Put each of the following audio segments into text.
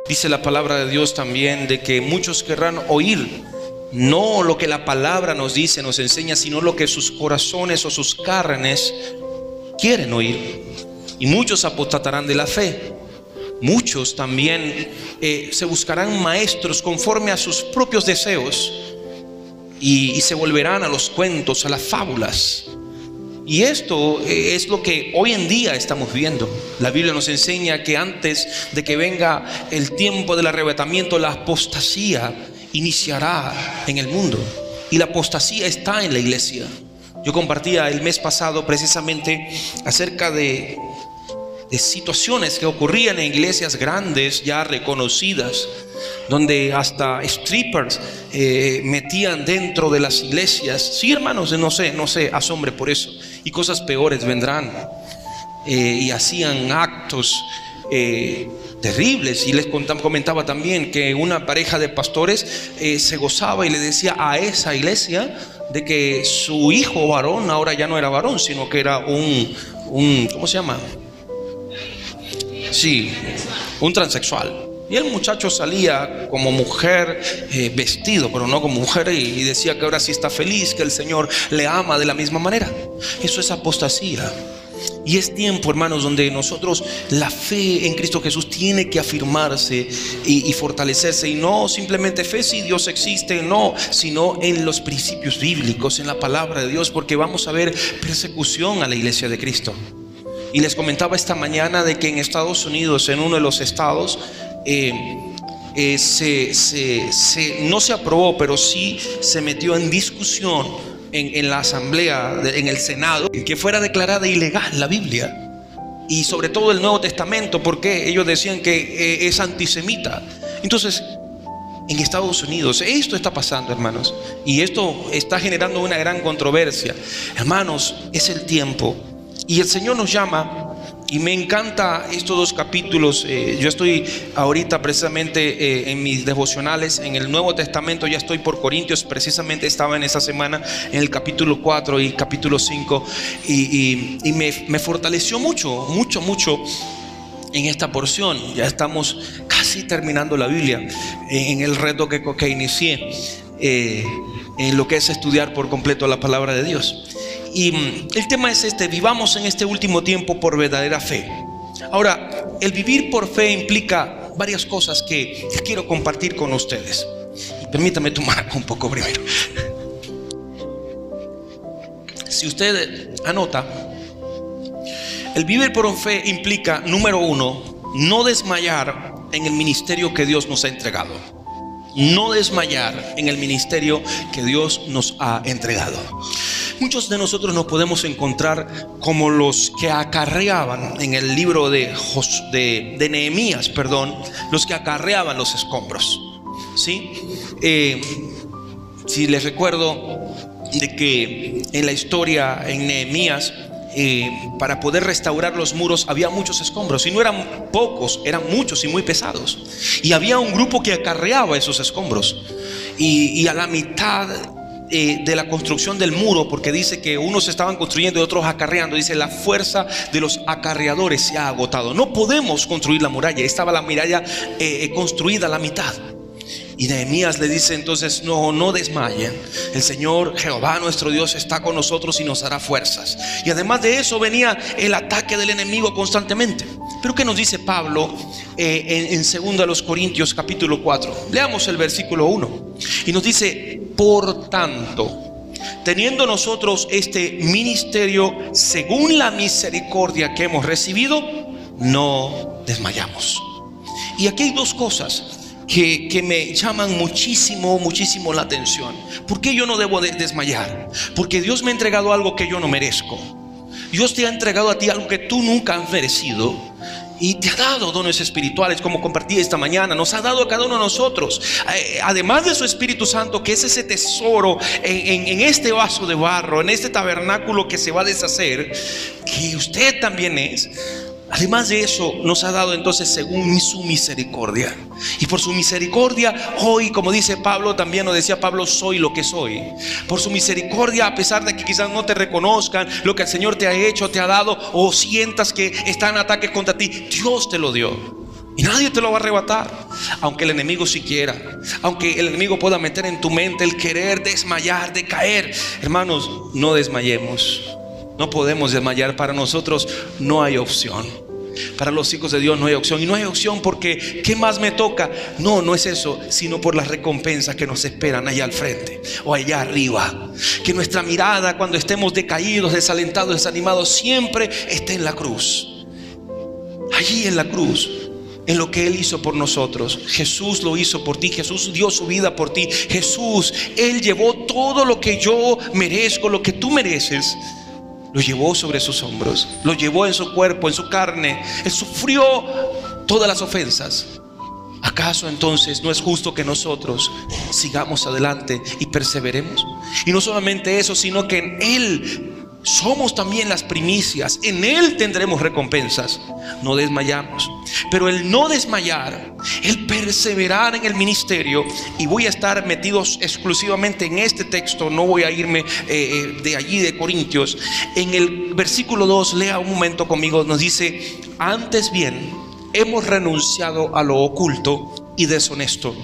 Dice la palabra de Dios también de que muchos querrán oír no lo que la palabra nos dice, nos enseña, sino lo que sus corazones o sus carnes quieren oír. Y muchos apostatarán de la fe. Muchos también se buscarán maestros conforme a sus propios deseos y se volverán a los cuentos, a las fábulas. Y esto es lo que hoy en día estamos viendo. La Biblia nos enseña que antes de que venga el tiempo del arrebatamiento, la apostasía iniciará en el mundo. Y la apostasía está en la iglesia. Yo compartía el mes pasado precisamente acerca de situaciones que ocurrían en iglesias grandes ya reconocidas, donde hasta strippers metían dentro de las iglesias. Sí, hermanos, no se asombre por eso. Y cosas peores vendrán. Y hacían actos terribles. Y les comentaba también que una pareja de pastores se gozaba y le decía a esa iglesia de que su hijo varón ahora ya no era varón, sino que era un ¿cómo se llama? Sí, un transexual. Y el muchacho salía como mujer vestido, pero no como mujer, y decía que ahora sí está feliz, que el Señor le ama de la misma manera. Eso es apostasía. Y es tiempo, hermanos, donde nosotros, la fe en Cristo Jesús tiene que afirmarse y fortalecerse. Y no simplemente fe si Dios existe, no, sino en los principios bíblicos, en la palabra de Dios, porque vamos a ver persecución a la iglesia de Cristo. Y les comentaba esta mañana de que en Estados Unidos, en uno de los estados, no se aprobó, pero sí se metió en discusión en la asamblea, en el Senado, que fuera declarada ilegal la Biblia. Y sobre todo el Nuevo Testamento, porque ellos decían que es antisemita. Entonces, en Estados Unidos esto está pasando, hermanos, y esto está generando una gran controversia. Hermanos, es el tiempo. Y el Señor nos llama, y me encanta estos dos capítulos. Yo estoy ahorita precisamente en mis devocionales en el Nuevo Testamento, ya estoy por Corintios, precisamente estaba en esa semana en el capítulo 4 y capítulo 5, y me fortaleció mucho en esta porción. Ya estamos casi terminando la Biblia en el reto que inicié en lo que es estudiar por completo la palabra de Dios. Y el tema es vivamos en este último tiempo por verdadera fe. Ahora, el vivir por fe implica varias cosas que quiero compartir con ustedes. Y permítame tomar un poco primero. Si usted anota, el vivir por fe implica, número uno, no desmayar en el ministerio que Dios nos ha entregado. No desmayar en el ministerio que Dios nos ha entregado. Muchos de nosotros nos podemos encontrar como los que acarreaban en el libro de Nehemías, los que acarreaban los escombros. ¿Sí? Si les recuerdo de que en la historia en Nehemías, para poder restaurar los muros había muchos escombros, y no eran pocos, eran muchos y muy pesados. Y había un grupo que acarreaba esos escombros, y a la mitad de la construcción del muro, porque dice que unos estaban construyendo y otros acarreando, dice: la fuerza de los acarreadores se ha agotado, no podemos construir la muralla. Estaba la muralla construida a la mitad. Y Nehemías le dice entonces: no desmayen, el Señor Jehová nuestro Dios está con nosotros y nos dará fuerzas. Y además de eso venía el ataque del enemigo constantemente. Pero ¿qué nos dice Pablo en 2 Corintios capítulo 4? Leamos el versículo 1. Y nos dice: por tanto, teniendo nosotros este ministerio según la misericordia que hemos recibido, no desmayamos. Y aquí hay dos cosas que me llaman muchísimo la atención. ¿Por qué yo no debo desmayar? Porque Dios me ha entregado algo que yo no merezco. Dios te ha entregado a ti algo que tú nunca has merecido, y te ha dado dones espirituales, como compartí esta mañana. Nos ha dado a cada uno de nosotros, además de su Espíritu Santo, que es ese tesoro en este vaso de barro, en este tabernáculo que se va a deshacer, que usted también es. Además de eso, nos ha dado entonces según su misericordia. Y por su misericordia, hoy, como dice Pablo, también lo decía Pablo, soy lo que soy. Por su misericordia, a pesar de que quizás no te reconozcan lo que el Señor te ha hecho, te ha dado, o sientas que están ataques contra ti, Dios te lo dio. Y nadie te lo va a arrebatar, aunque el enemigo siquiera, aunque el enemigo pueda meter en tu mente el querer desmayar, de caer. Hermanos, no desmayemos. No podemos desmayar. Para nosotros no hay opción. Para los hijos de Dios no hay opción. Y no hay opción porque ¿qué más me toca? No, no es eso, sino por las recompensas que nos esperan allá al frente o allá arriba. Que nuestra mirada, cuando estemos decaídos, desalentados, desanimados, siempre esté en la cruz. Allí en la cruz, en lo que Él hizo por nosotros. Jesús lo hizo por ti. Jesús dio su vida por ti. Jesús, Él llevó todo lo que yo merezco, lo que tú mereces. Lo llevó sobre sus hombros, lo llevó en su cuerpo, en su carne. Él sufrió todas las ofensas. ¿Acaso entonces no es justo que nosotros sigamos adelante y perseveremos? Y no solamente eso, sino que en Él somos también las primicias. En Él tendremos recompensas. No desmayamos. Pero el no desmayar, el perseverar en el ministerio, y voy a estar metidos exclusivamente en este texto, no voy a irme de allí de Corintios. En el versículo 2, lea un momento conmigo, nos dice: antes bien, hemos renunciado a lo oculto y deshonesto,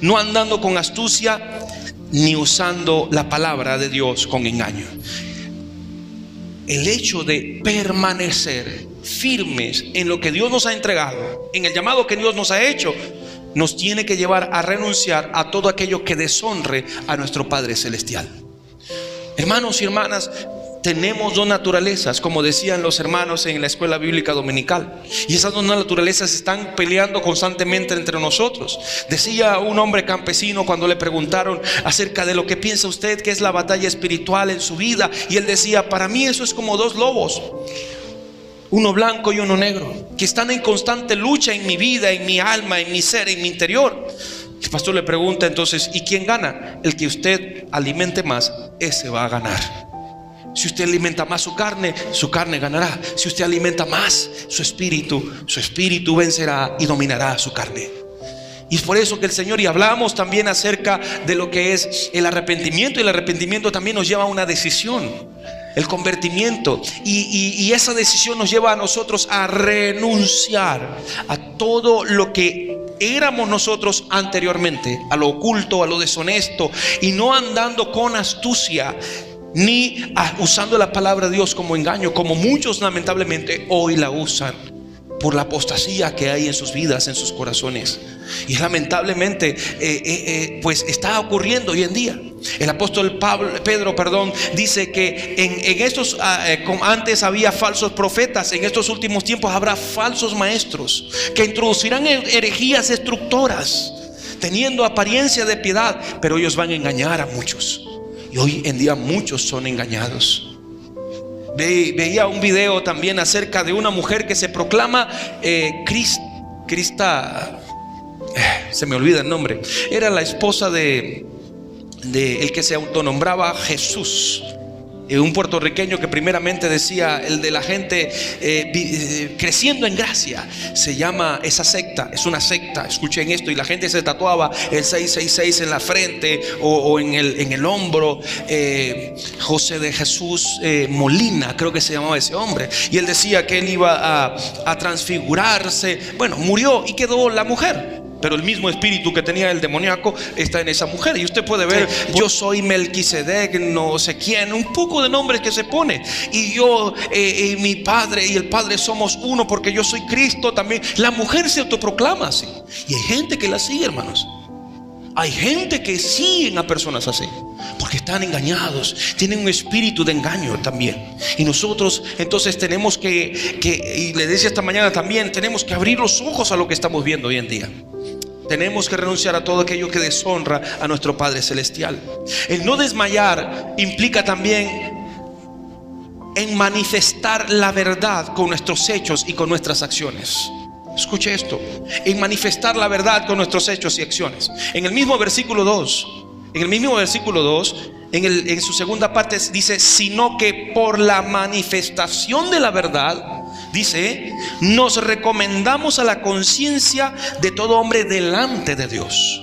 no andando con astucia, ni usando la palabra de Dios con engaño. El hecho de permanecer firmes en lo que Dios nos ha entregado, en el llamado que Dios nos ha hecho, nos tiene que llevar a renunciar a todo aquello que deshonre a nuestro Padre Celestial. Hermanos y hermanas, tenemos dos naturalezas, como decían los hermanos en la escuela bíblica dominical, y esas dos naturalezas están peleando constantemente entre nosotros. Decía un hombre campesino cuando le preguntaron acerca de lo que piensa usted que es la batalla espiritual en su vida, y él decía: para mí eso es como dos lobos, uno blanco y uno negro, que están en constante lucha en mi vida, en mi alma, en mi ser, en mi interior. El pastor le pregunta entonces: ¿y quién gana? El que usted alimente más, ese va a ganar. Si usted alimenta más su carne ganará. Si usted alimenta más su espíritu vencerá y dominará su carne. Y es por eso que el Señor, y hablamos también acerca de lo que es el arrepentimiento, y el arrepentimiento también nos lleva a una decisión, el convertimiento, y esa decisión nos lleva a nosotros a renunciar a todo lo que éramos nosotros anteriormente, a lo oculto, a lo deshonesto, y no andando con astucia, ni usando la palabra de Dios como engaño, como muchos lamentablemente hoy la usan por la apostasía que hay en sus vidas, en sus corazones. Y lamentablemente pues está ocurriendo hoy en día. El apóstol Pedro dice que en estos antes había falsos profetas, en estos últimos tiempos habrá falsos maestros que introducirán herejías destructoras, teniendo apariencia de piedad, pero ellos van a engañar a muchos. Y hoy en día muchos son engañados. Veía un video también acerca de una mujer que se proclama se me olvida el nombre. Era la esposa de el que se autonombraba Jesús, un puertorriqueño que primeramente decía: el de la gente creciendo en gracia. Se llama esa secta, es una secta. Escuchen esto. Y la gente se tatuaba el 666 en la frente o en el hombro. José de Jesús Molina, creo que se llamaba ese hombre. Y él decía que él iba a transfigurarse. Bueno, murió y quedó la mujer, pero el mismo espíritu que tenía el demoníaco está en esa mujer. Y usted puede ver: yo soy Melquisedec, no sé quién, un poco de nombres que se pone. Y yo y mi padre y el Padre somos uno, porque yo soy Cristo también. La mujer se autoproclama así. Y hay gente que la sigue, hermanos. Hay gente que siguen a personas así, porque están engañados, tienen un espíritu de engaño también. Y nosotros entonces tenemos que y le decía esta mañana también, tenemos que abrir los ojos a lo que estamos viendo hoy en día. Tenemos que renunciar a todo aquello que deshonra a nuestro Padre Celestial. El no desmayar implica también en manifestar la verdad con nuestros hechos y con nuestras acciones. Escuche esto: en manifestar la verdad con nuestros hechos y acciones. En el mismo versículo 2, en su segunda parte dice: sino que por la manifestación de la verdad, dice, nos recomendamos a la conciencia de todo hombre delante de Dios.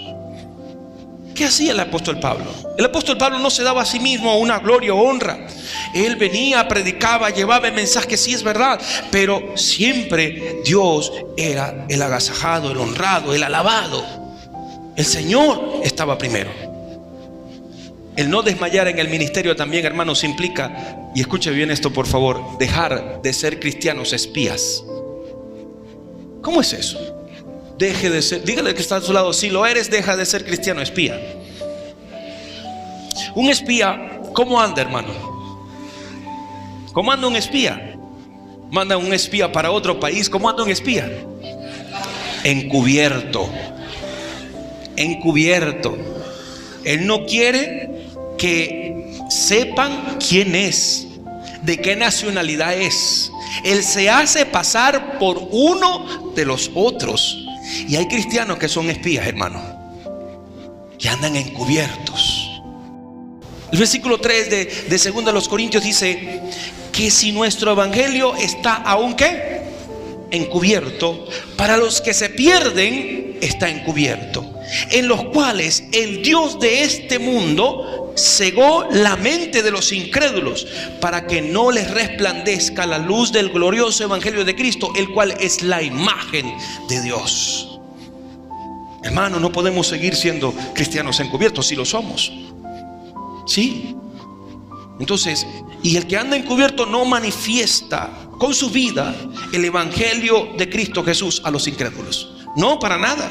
¿Qué hacía el apóstol Pablo? El apóstol Pablo no se daba a sí mismo una gloria o honra. Él venía, predicaba, llevaba el mensaje, sí es verdad, pero siempre Dios era el agasajado, el honrado, el alabado. El Señor estaba primero. El no desmayar en el ministerio también, hermanos, implica, y escuche bien esto por favor, dejar de ser cristianos espías. ¿Cómo es eso? Deje de ser, dígale que está a su lado, si lo eres, deja de ser cristiano espía. Un espía, ¿cómo anda, hermano? ¿Cómo anda un espía? Manda un espía para otro país. ¿Cómo anda un espía? Encubierto. Encubierto. Él no quiere que sepan quién es, de qué nacionalidad es. Él se hace pasar por uno de los otros. Y hay cristianos que son espías, hermano, que andan encubiertos. El versículo 3 de 2 de los Corintios dice que si nuestro evangelio está aún ¿qué? Encubierto, para los que se pierden está encubierto, en los cuales el Dios de este mundo cegó la mente de los incrédulos, para que no les resplandezca la luz del glorioso evangelio de Cristo, el cual es la imagen de Dios. Hermano, no podemos seguir siendo cristianos encubiertos, si lo somos. Sí. Entonces, y el que anda encubierto no manifiesta con su vida el evangelio de Cristo Jesús a los incrédulos. No, para nada.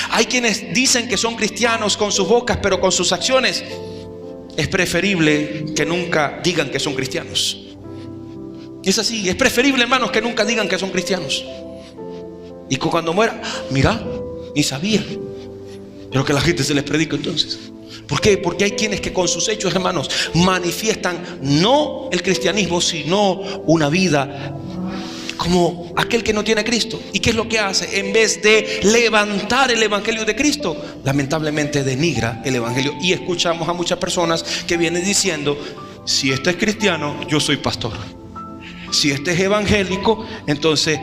Hay quienes dicen que son cristianos con sus bocas, pero con sus acciones es preferible que nunca digan que son cristianos. Es así, es preferible, hermanos, que nunca digan que son cristianos. Y cuando muera, mira, ni sabía. Pero que la gente se les predica entonces. ¿Por qué? Porque hay quienes que con sus hechos, hermanos, manifiestan no el cristianismo, sino una vida como aquel que no tiene a Cristo. ¿Y qué es lo que hace? En vez de levantar el evangelio de Cristo, lamentablemente denigra el evangelio. Y escuchamos a muchas personas que vienen diciendo: si este es cristiano, yo soy pastor. Si este es evangélico, entonces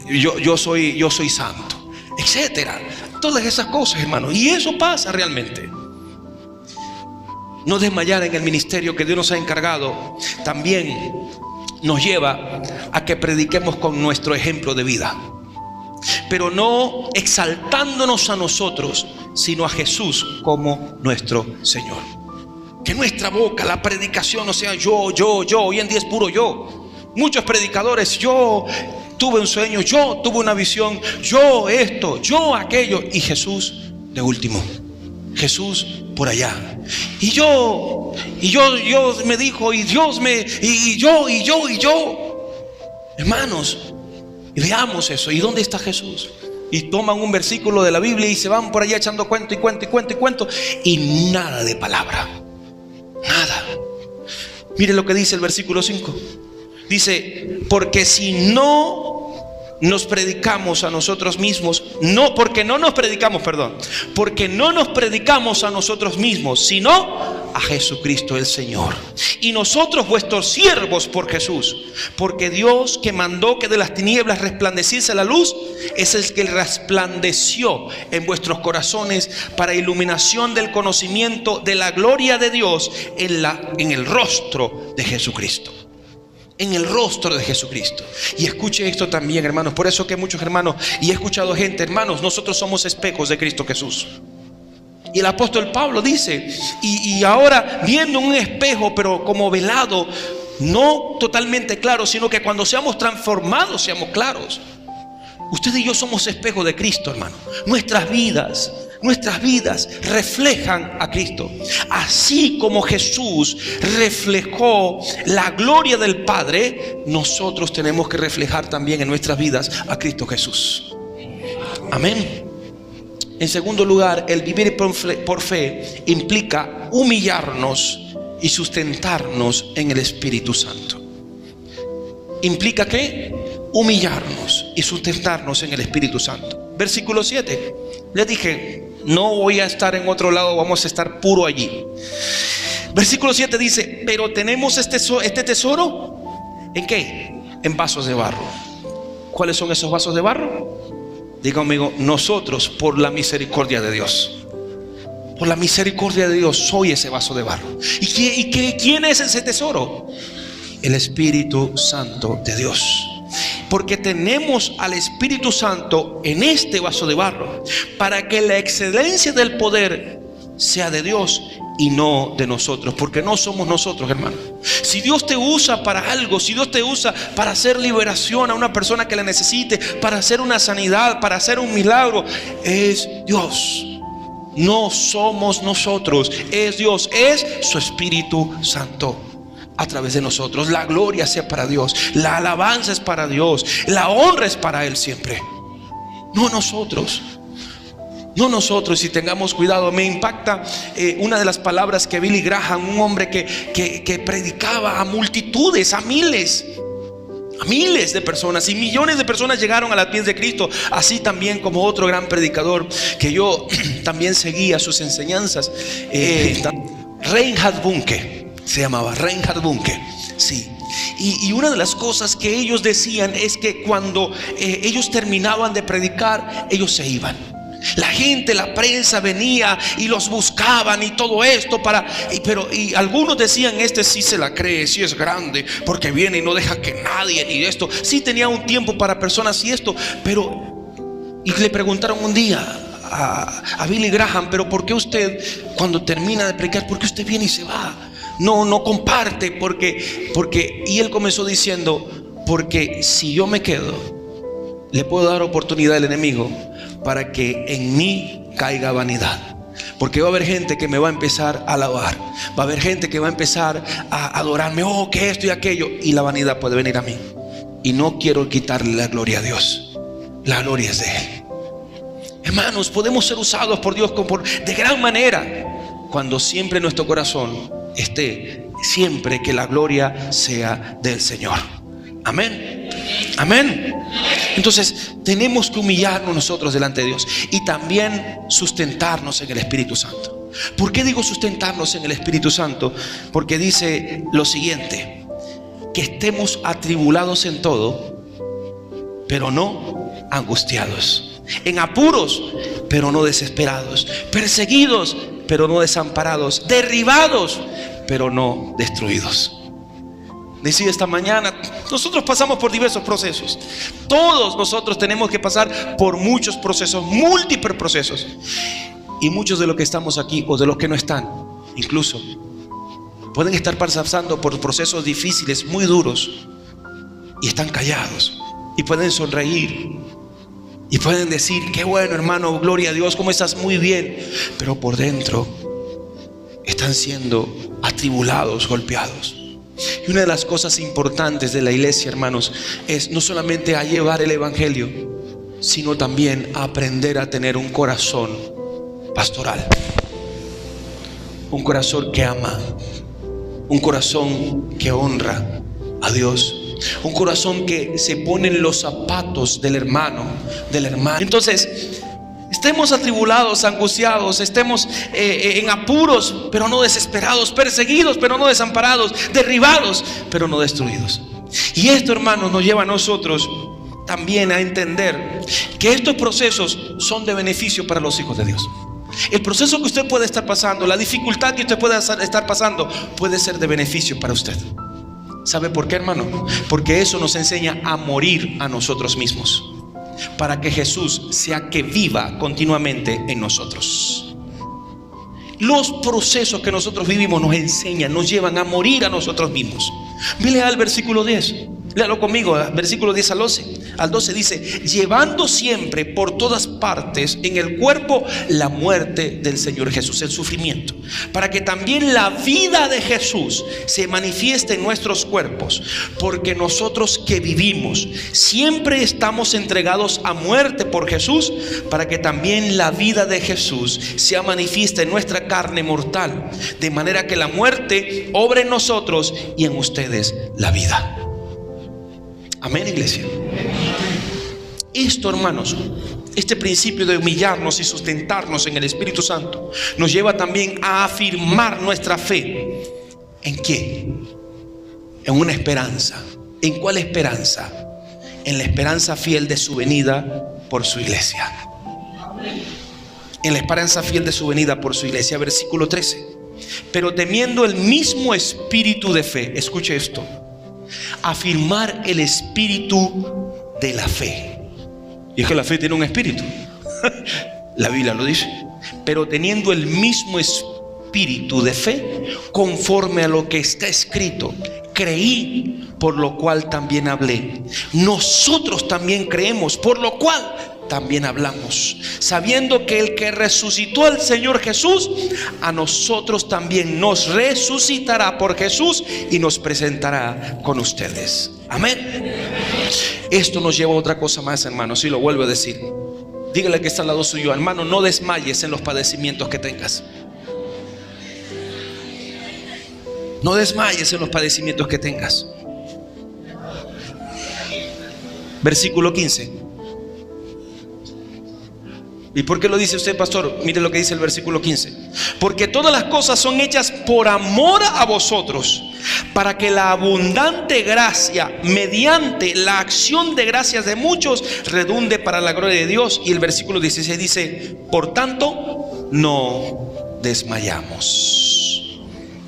yo soy santo, etcétera. Todas esas cosas, hermanos. Y eso pasa realmente. No desmayar en el ministerio que Dios nos ha encargado también nos lleva a que prediquemos con nuestro ejemplo de vida, pero no exaltándonos a nosotros, sino a Jesús como nuestro Señor. Que nuestra boca, la predicación, no sea yo. Hoy en día es puro yo. Muchos predicadores: yo tuve un sueño, yo tuve una visión, yo esto, yo aquello. Y Jesús de último. Jesús por allá. Y yo me dijo, y Dios me, y yo. Hermanos, y veamos eso. ¿Y dónde está Jesús? Y toman un versículo de la Biblia y se van por allá echando cuento y nada de palabra. Nada. Mire lo que dice el versículo 5. Dice: porque si no nos predicamos a nosotros mismos, porque no nos predicamos a nosotros mismos, sino a Jesucristo el Señor, y nosotros vuestros siervos por Jesús. Porque Dios, que mandó que de las tinieblas resplandeciese la luz, es el que resplandeció en vuestros corazones para iluminación del conocimiento de la gloria de Dios en el rostro de Jesucristo. En el rostro de Jesucristo. Y escuche esto también, hermanos. Por eso que muchos hermanos, y he escuchado gente: hermanos, nosotros somos espejos de Cristo Jesús. Y el apóstol Pablo dice: y ahora viendo un espejo, pero como velado, no totalmente claro, sino que cuando seamos transformados, seamos claros. Usted y yo somos espejos de Cristo, hermano. Nuestras vidas reflejan a Cristo. Así como Jesús reflejó la gloria del Padre, nosotros tenemos que reflejar también en nuestras vidas a Cristo Jesús. Amén. En segundo lugar, el vivir por fe implica humillarnos y sustentarnos en el Espíritu Santo. ¿Implica qué? Humillarnos y sustentarnos en el Espíritu Santo. Versículo 7. Les dije: no voy a estar en otro lado, vamos a estar puro allí. Versículo 7 dice: pero tenemos este tesoro ¿en qué? En vasos de barro. ¿Cuáles son esos vasos de barro? Diga conmigo: nosotros, por la misericordia de Dios. Por la misericordia de Dios soy ese vaso de barro. ¿Quién es ese tesoro? El Espíritu Santo de Dios. Porque tenemos al Espíritu Santo en este vaso de barro, para que la excelencia del poder sea de Dios y no de nosotros, porque no somos nosotros, hermano. Si Dios te usa para algo, si Dios te usa para hacer liberación a una persona que la necesite, para hacer una sanidad, para hacer un milagro, es Dios. No somos nosotros, es Dios, es su Espíritu Santo a través de nosotros. La gloria sea para Dios, la alabanza es para Dios, la honra es para Él siempre. No nosotros. No nosotros, y tengamos cuidado. Me impacta una de las palabras que Billy Graham, un hombre que predicaba a multitudes, a miles de personas, y millones de personas llegaron a los pies de Cristo. Así también como otro gran predicador que yo también seguía sus enseñanzas, Reinhard Bonnke se llamaba, Reinhard Bonnke, sí. Y una de las cosas que ellos decían es que cuando ellos terminaban de predicar, ellos se iban. La gente, la prensa venía y los buscaban y todo esto pero algunos decían: este sí se la cree, sí es grande, porque viene y no deja que nadie, ni esto. Sí tenía un tiempo para personas y esto, y le preguntaron un día a Billy Graham: pero ¿por qué usted, cuando termina de predicar, por qué usted viene y se va? No comparte, porque y él comenzó diciendo: porque si yo me quedo, le puedo dar oportunidad al enemigo para que en mí caiga vanidad. Porque va a haber gente que me va a empezar a alabar, va a haber gente que va a empezar a adorarme, que esto y aquello, y la vanidad puede venir a mí. Y no quiero quitarle la gloria a Dios. La gloria es de Él. Hermanos, podemos ser usados por Dios de gran manera cuando siempre nuestro corazón esté siempre que la gloria sea del Señor. Amén. Amén. Entonces tenemos que humillarnos nosotros delante de Dios y también sustentarnos en el Espíritu Santo. ¿Por qué digo sustentarnos en el Espíritu Santo? Porque dice lo siguiente: que estemos atribulados en todo, pero no angustiados, en apuros, pero no desesperados, perseguidos, pero no desamparados, derribados, pero no destruidos. Decía esta mañana, nosotros pasamos por diversos procesos. Todos nosotros tenemos que pasar por muchos procesos, múltiples procesos. Y muchos de los que estamos aquí, o de los que no están, incluso, pueden estar pasando por procesos difíciles, muy duros, y están callados, y pueden sonreír, y pueden decir: qué bueno, hermano, gloria a Dios, ¿cómo estás? Muy bien. Pero por dentro están siendo atribulados, golpeados. Y una de las cosas importantes de la iglesia, hermanos, es no solamente a llevar el evangelio, sino también a aprender a tener un corazón pastoral, un corazón que ama, un corazón que honra a Dios, un corazón que se pone en los zapatos del hermano, de la hermana. Entonces, estemos atribulados, angustiados, estemos en apuros, pero no desesperados, perseguidos, pero no desamparados, derribados, pero no destruidos. Y esto, hermanos, nos lleva a nosotros también a entender que estos procesos son de beneficio para los hijos de Dios. El proceso que usted puede estar pasando, la dificultad que usted puede estar pasando, puede ser de beneficio para usted. ¿Sabe por qué, hermano? Porque eso nos enseña a morir a nosotros mismos, para que Jesús sea que viva continuamente en nosotros. Los procesos que nosotros vivimos nos enseñan, nos llevan a morir a nosotros mismos. Lea el versículo 10. Léalo conmigo, versículo 10 al 12 dice: llevando siempre por todas partes en el cuerpo la muerte del Señor Jesús, el sufrimiento, para que también la vida de Jesús se manifieste en nuestros cuerpos. Porque nosotros que vivimos siempre estamos entregados a muerte por Jesús, para que también la vida de Jesús sea manifiesta en nuestra carne mortal, de manera que la muerte obre en nosotros y en ustedes la vida. Amén, iglesia. Esto, hermanos, este principio de humillarnos y sustentarnos en el Espíritu Santo nos lleva también a afirmar nuestra fe. ¿En qué? En una esperanza. ¿En cuál esperanza? En la esperanza fiel de su venida por su iglesia. en la esperanza fiel de su venida por su iglesia. Versículo 13. Pero teniendo el mismo espíritu de fe, escuche esto, afirmar el espíritu de la fe. Y es que la fe tiene un espíritu. La Biblia lo dice. Pero teniendo el mismo espíritu de fe, conforme a lo que está escrito, creí, por lo cual también hablé. Nosotros también creemos, por lo cual también hablamos, sabiendo que el que resucitó al Señor Jesús, a nosotros también nos resucitará por Jesús y nos presentará con ustedes. Amén. Esto nos lleva a otra cosa más, hermanos, y lo vuelvo a decir. Dígale que está al lado suyo: hermano, no desmayes en los padecimientos que tengas. No desmayes en los padecimientos que tengas. Versículo 15. ¿Y por qué lo dice usted, pastor? Mire lo que dice el versículo 15. Porque todas las cosas son hechas por amor a vosotros, para que la abundante gracia, mediante la acción de gracias de muchos, redunde para la gloria de Dios. Y el versículo 16 dice: por tanto, no desmayamos.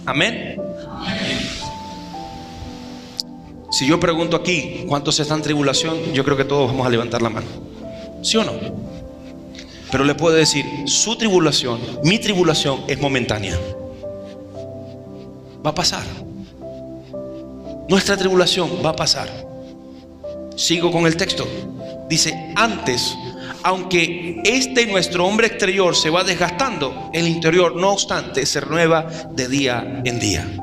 Amén. Si yo pregunto aquí, ¿cuántos están en tribulación? Yo creo que todos vamos a levantar la mano. ¿Sí o no? Pero le puedo decir, su tribulación, mi tribulación es momentánea. Va a pasar. Nuestra tribulación va a pasar. Sigo con el texto. Dice: antes, aunque nuestro hombre exterior se va desgastando, el interior, no obstante, se renueva de día en día.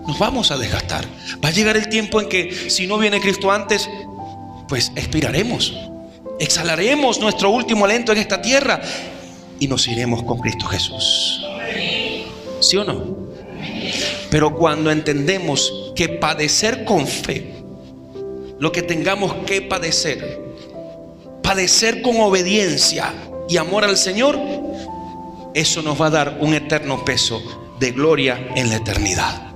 Nos vamos a desgastar. Va a llegar el tiempo en que, si no viene Cristo antes, pues expiraremos. Exhalaremos nuestro último aliento en esta tierra y nos iremos con Cristo Jesús. ¿Sí o no? Pero cuando entendemos que padecer con fe, lo que tengamos que padecer, padecer con obediencia y amor al Señor, eso nos va a dar un eterno peso de gloria en la eternidad.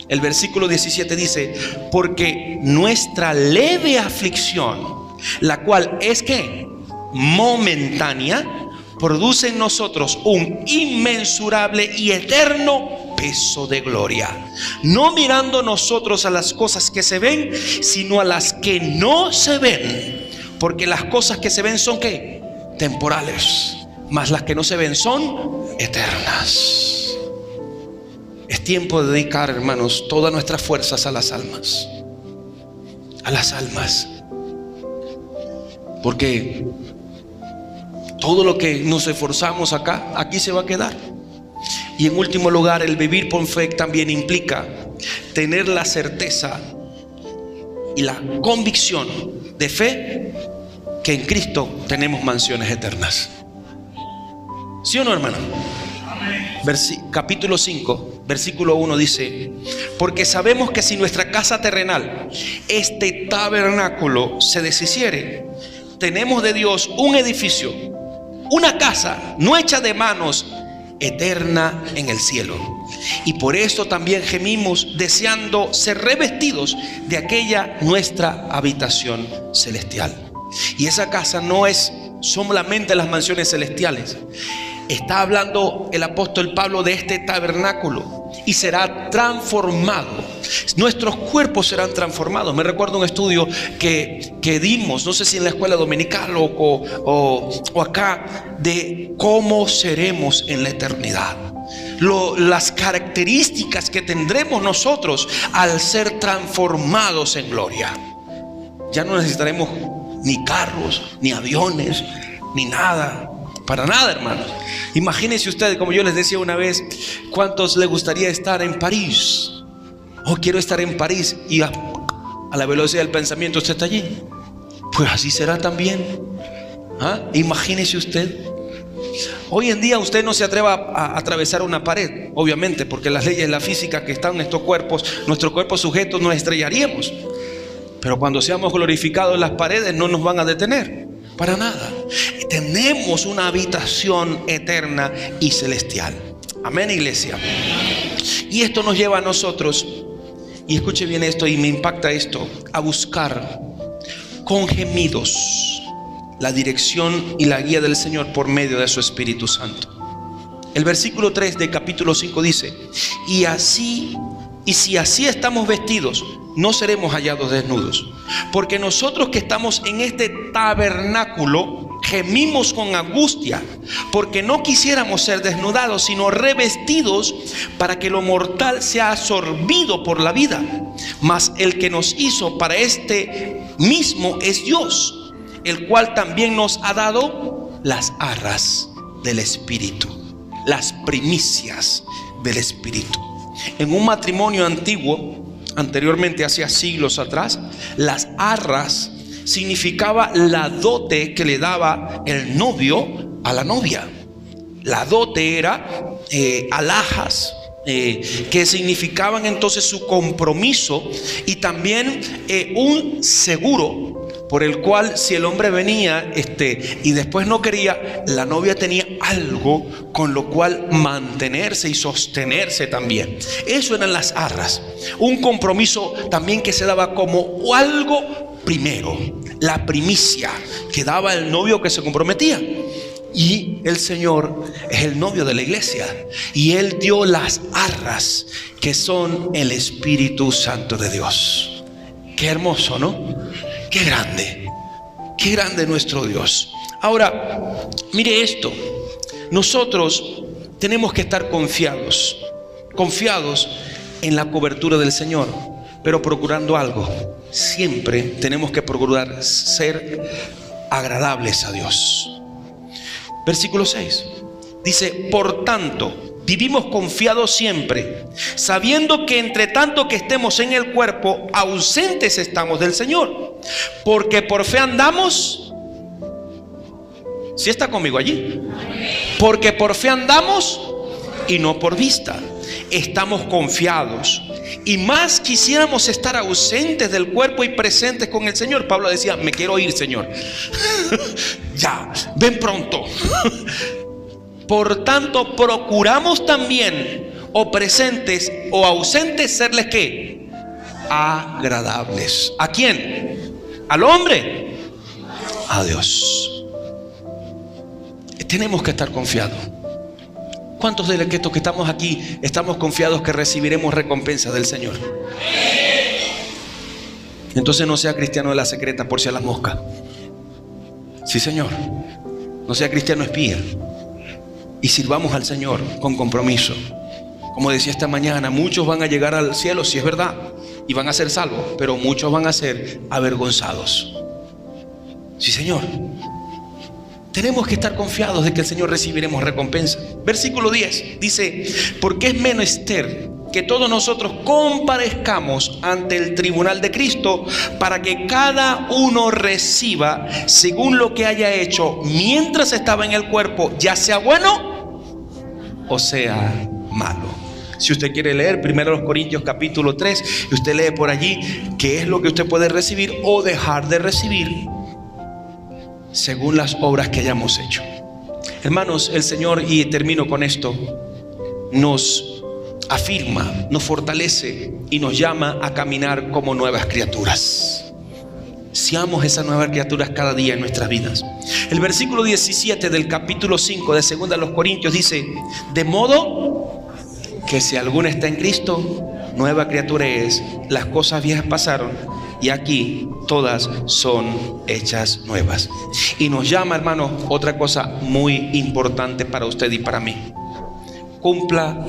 El versículo 17 dice: porque nuestra leve aflicción, la cual es que momentánea, produce en nosotros un inmensurable y eterno peso de gloria, no mirando nosotros a las cosas que se ven, sino a las que no se ven, porque las cosas que se ven son ¿qué? Temporales, mas las que no se ven son eternas. Es tiempo de dedicar, hermanos, todas nuestras fuerzas a las almas. A las almas. Porque todo lo que nos esforzamos acá, aquí se va a quedar. Y en último lugar, el vivir por fe también implica tener la certeza y la convicción de fe que en Cristo tenemos mansiones eternas. ¿Sí o no, hermano? Capítulo 5, versículo 1 dice: porque sabemos que si nuestra casa terrenal, este tabernáculo, se deshiciere, tenemos de Dios un edificio, una casa no hecha de manos, eterna en el cielo. Y por esto también gemimos, deseando ser revestidos de aquella nuestra habitación celestial. Y esa casa no es solamente las mansiones celestiales. Está hablando el apóstol Pablo de este tabernáculo, y será transformado. Nuestros cuerpos serán transformados. Me recuerdo un estudio que dimos, no sé si en la escuela dominical o acá, de cómo seremos en la eternidad. Las características que tendremos nosotros al ser transformados en gloria. Ya no necesitaremos ni carros, ni aviones, ni nada. Para nada, hermanos. Imagínense ustedes, como yo les decía una vez, ¿cuántos les gustaría estar en París? Oh, quiero estar en París. Y a la velocidad del pensamiento usted está allí. Pues así será también. Imagínese usted. Hoy en día usted no se atreva a atravesar una pared, obviamente, porque las leyes de la física que están en estos cuerpos, nuestros cuerpos sujetos, nos estrellaríamos. Pero cuando seamos glorificados, las paredes no nos van a detener. Para nada. Tenemos una habitación eterna y celestial. Amén, iglesia. Y esto nos lleva a nosotros, y escuche bien esto, y me impacta esto, a buscar con gemidos la dirección y la guía del Señor por medio de su Espíritu Santo. El versículo 3 del capítulo 5 dice: y si así estamos vestidos, no seremos hallados desnudos. Porque nosotros que estamos en este tabernáculo gemimos con angustia, porque no quisiéramos ser desnudados, sino revestidos, para que lo mortal sea absorbido por la vida. Mas el que nos hizo para este mismo es Dios, el cual también nos ha dado las arras del Espíritu, las primicias del Espíritu. En un matrimonio antiguo, anteriormente, hacía siglos atrás, las arras significaba la dote que le daba el novio a la novia. La dote era alhajas, que significaban entonces su compromiso, y también un seguro por el cual, si el hombre venía y después no quería, la novia tenía algo con lo cual mantenerse y sostenerse también. Eso eran las arras. Un compromiso también que se daba como algo primero, la primicia que daba el novio que se comprometía. Y el Señor es el novio de la iglesia, y Él dio las arras, que son el Espíritu Santo de Dios. Qué hermoso, ¿no? Qué grande nuestro Dios. Ahora, mire esto. Nosotros tenemos que estar confiados en la cobertura del Señor, pero procurando algo. Siempre tenemos que procurar ser agradables a Dios. Versículo 6 dice: por tanto, vivimos confiados siempre, sabiendo que entre tanto que estemos en el cuerpo, ausentes estamos del Señor. Porque por fe andamos. ¿Sí está conmigo allí? Porque por fe andamos y no por vista. Estamos confiados, y más quisiéramos estar ausentes del cuerpo y presentes con el Señor. Pablo decía: me quiero ir, Señor. Ya, ven pronto. Por tanto, procuramos también, o presentes o ausentes, serles ¿qué? Agradables. ¿A quién? ¿Al hombre? A Dios. Tenemos que estar confiados. ¿Cuántos de los que estamos aquí estamos confiados que recibiremos recompensa del Señor? Entonces no sea cristiano de la secreta por si a la mosca. Sí, Señor. No sea cristiano espía. Y sirvamos al Señor con compromiso. Como decía esta mañana, muchos van a llegar al cielo, si es verdad, y van a ser salvos, pero muchos van a ser avergonzados. Sí, Señor. Tenemos que estar confiados de que el Señor recibiremos recompensa. Versículo 10 dice: porque es menester que todos nosotros comparezcamos ante el tribunal de Cristo, para que cada uno reciba según lo que haya hecho mientras estaba en el cuerpo, ya sea bueno o sea malo. Si usted quiere leer 1 Corintios capítulo 3, y usted lee por allí qué es lo que usted puede recibir o dejar de recibir según las obras que hayamos hecho. Hermanos, el Señor, y termino con esto, nos afirma, nos fortalece y nos llama a caminar como nuevas criaturas. Seamos esas nuevas criaturas cada día en nuestras vidas. El versículo 17 del capítulo 5 de 2 Corintios dice: de modo que si alguno está en Cristo, nueva criatura es. Las cosas viejas pasaron, y aquí todas son hechas nuevas. Y nos llama, hermanos, otra cosa muy importante para usted y para mí: cumpla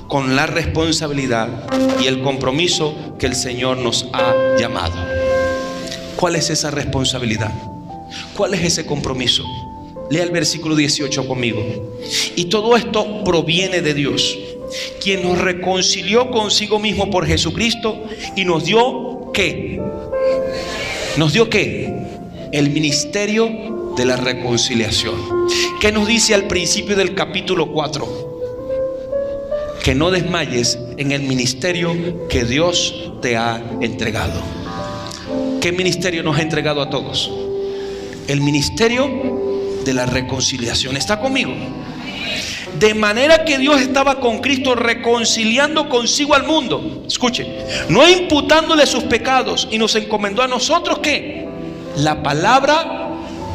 con la responsabilidad y el compromiso que el Señor nos ha llamado. ¿Cuál es esa responsabilidad? ¿Cuál es ese compromiso? Lea el versículo 18 conmigo. Y todo esto proviene de Dios, quien nos reconcilió consigo mismo por Jesucristo y nos dio ¿qué? ¿Nos dio qué? El ministerio de la reconciliación. ¿Qué nos dice al principio del capítulo 4? Que no desmayes en el ministerio que Dios te ha entregado. ¿Qué ministerio nos ha entregado a todos? El ministerio de la reconciliación. ¿Está conmigo? De manera que Dios estaba con Cristo reconciliando consigo al mundo. Escuchen, no imputándole sus pecados, y nos encomendó a nosotros ¿qué? La palabra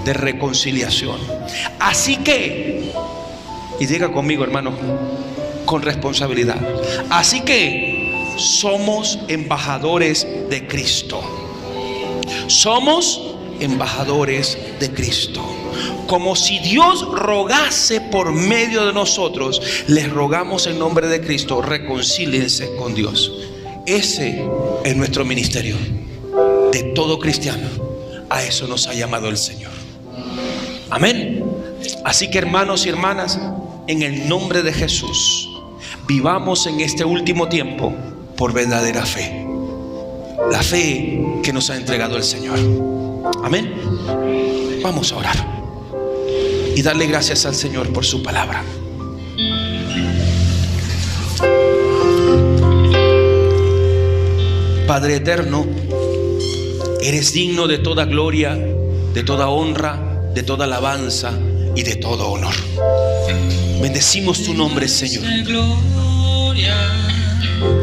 de reconciliación. Así que, y diga conmigo, hermano, con responsabilidad, así que somos embajadores de Cristo. Somos embajadores de Cristo. Como si Dios rogase por medio de nosotros, les rogamos en nombre de Cristo, reconcíliense con Dios. Ese es nuestro ministerio de todo cristiano. A eso nos ha llamado el Señor. Amén. Así que, hermanos y hermanas, en el nombre de Jesús, vivamos en este último tiempo por verdadera fe, la fe que nos ha entregado el Señor. Amén. Vamos a orar y darle gracias al Señor por su palabra. Padre eterno, eres digno de toda gloria, de toda honra, de toda alabanza y de todo honor. Bendecimos tu nombre, Señor.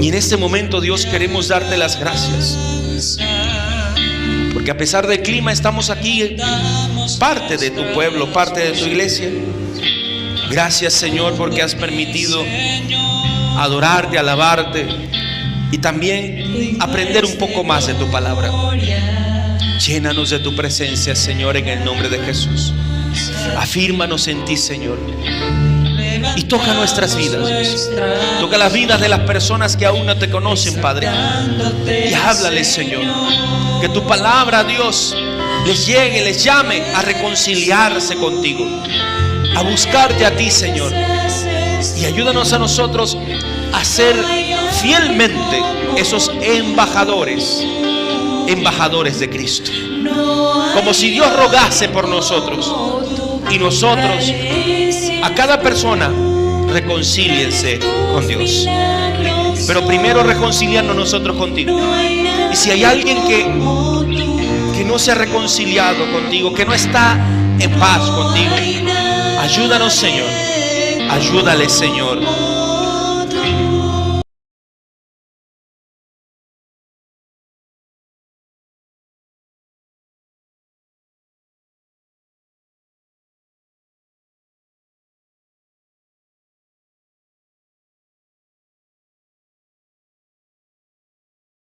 Y en este momento, Dios, queremos darte las gracias, porque a pesar del clima estamos aquí, parte de tu pueblo, parte de tu iglesia. Gracias, Señor, porque has permitido adorarte, alabarte y también aprender un poco más de tu palabra. Llénanos de tu presencia, Señor, en el nombre de Jesús. Afírmanos en ti, Señor, y toca nuestras vidas. Toca las vidas de las personas que aún no te conocen, Padre, y háblales, Señor. Que tu palabra, Dios, les llegue, les llame a reconciliarse contigo, a buscarte a ti, Señor. Y ayúdanos a nosotros a ser fielmente esos embajadores de Cristo. Como si Dios rogase por nosotros, y nosotros, a cada persona, reconcíliense con Dios. Pero primero reconciliarnos nosotros contigo. Y si hay alguien que no se ha reconciliado contigo, que no está en paz contigo, ayúdanos, Señor. Ayúdale, Señor,